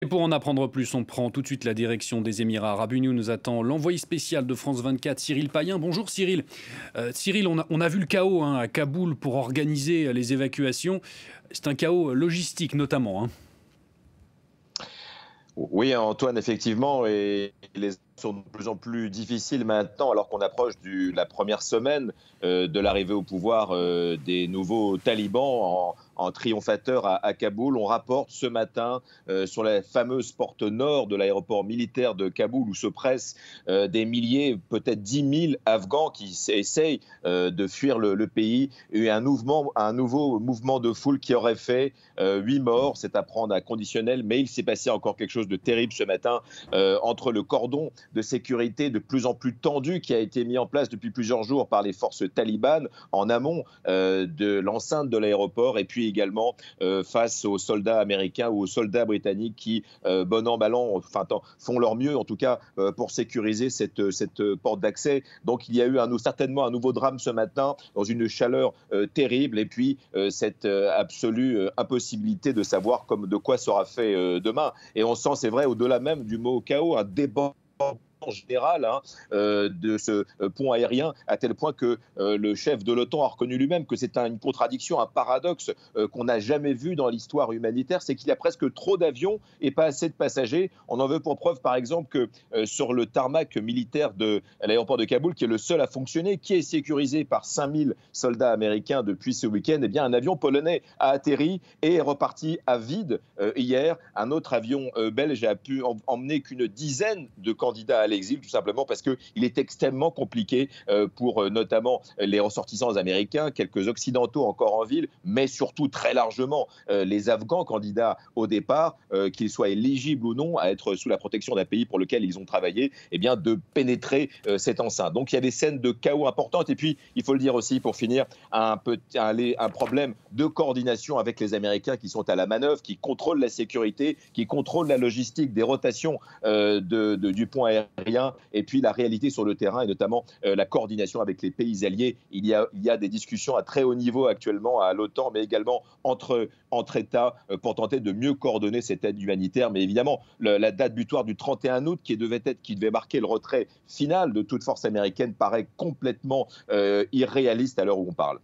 Et pour en apprendre plus, on prend tout de suite la direction des Émirats Arabes Unis où nous attend l'envoyé spécial de France 24, Cyril Payen. Bonjour Cyril. Cyril, on a vu le chaos à Kaboul pour organiser les évacuations. C'est un chaos logistique notamment. Oui, Antoine, effectivement, et les sont de plus en plus difficiles maintenant, alors qu'on approche de la première semaine de l'arrivée au pouvoir des nouveaux talibans en triomphateur à Kaboul. On rapporte ce matin sur la fameuse porte nord de l'aéroport militaire de Kaboul où se pressent des milliers, peut-être 10 000 Afghans qui essayent de fuir le pays. Il y a un nouveau mouvement de foule qui aurait fait 8 morts. C'est à prendre à conditionnel, mais il s'est passé encore quelque chose de terrible ce matin entre le cordon de sécurité de plus en plus tendu qui a été mis en place depuis plusieurs jours par les forces talibanes en amont de l'enceinte de l'aéroport et puis également face aux soldats américains ou aux soldats britanniques qui, bon an, mal an, font leur mieux en tout cas pour sécuriser cette porte d'accès. Donc il y a eu certainement un nouveau drame ce matin dans une chaleur terrible et puis cette absolue impossibilité de savoir de quoi sera fait demain. Et on sent, c'est vrai, au-delà même du mot chaos, un débat général de ce pont aérien, à tel point que le chef de l'OTAN a reconnu lui-même que c'est une contradiction, un paradoxe qu'on n'a jamais vu dans l'histoire humanitaire, c'est qu'il y a presque trop d'avions et pas assez de passagers. On en veut pour preuve, par exemple, que sur le tarmac militaire de l'aéroport de Kaboul, qui est le seul à fonctionner, qui est sécurisé par 5000 soldats américains depuis ce week-end, eh bien, un avion polonais a atterri et est reparti à vide hier. Un autre avion belge a pu emmener qu'une dizaine de candidats à l'exil, tout simplement parce qu'il est extrêmement compliqué pour notamment les ressortissants américains, quelques occidentaux encore en ville, mais surtout très largement les Afghans candidats au départ, qu'ils soient éligibles ou non à être sous la protection d'un pays pour lequel ils ont travaillé, eh bien, de pénétrer cette enceinte. Donc il y a des scènes de chaos importantes et puis il faut le dire aussi pour finir, un problème de coordination avec les Américains qui sont à la manœuvre, qui contrôlent la sécurité, qui contrôlent la logistique des rotations du pont aérien et puis la réalité sur le terrain et notamment la coordination avec les pays alliés. Il y a des discussions à très haut niveau actuellement à l'OTAN, mais également entre États pour tenter de mieux coordonner cette aide humanitaire. Mais évidemment, la date butoir du 31 août qui devait marquer le retrait final de toute force américaine paraît complètement irréaliste à l'heure où on parle.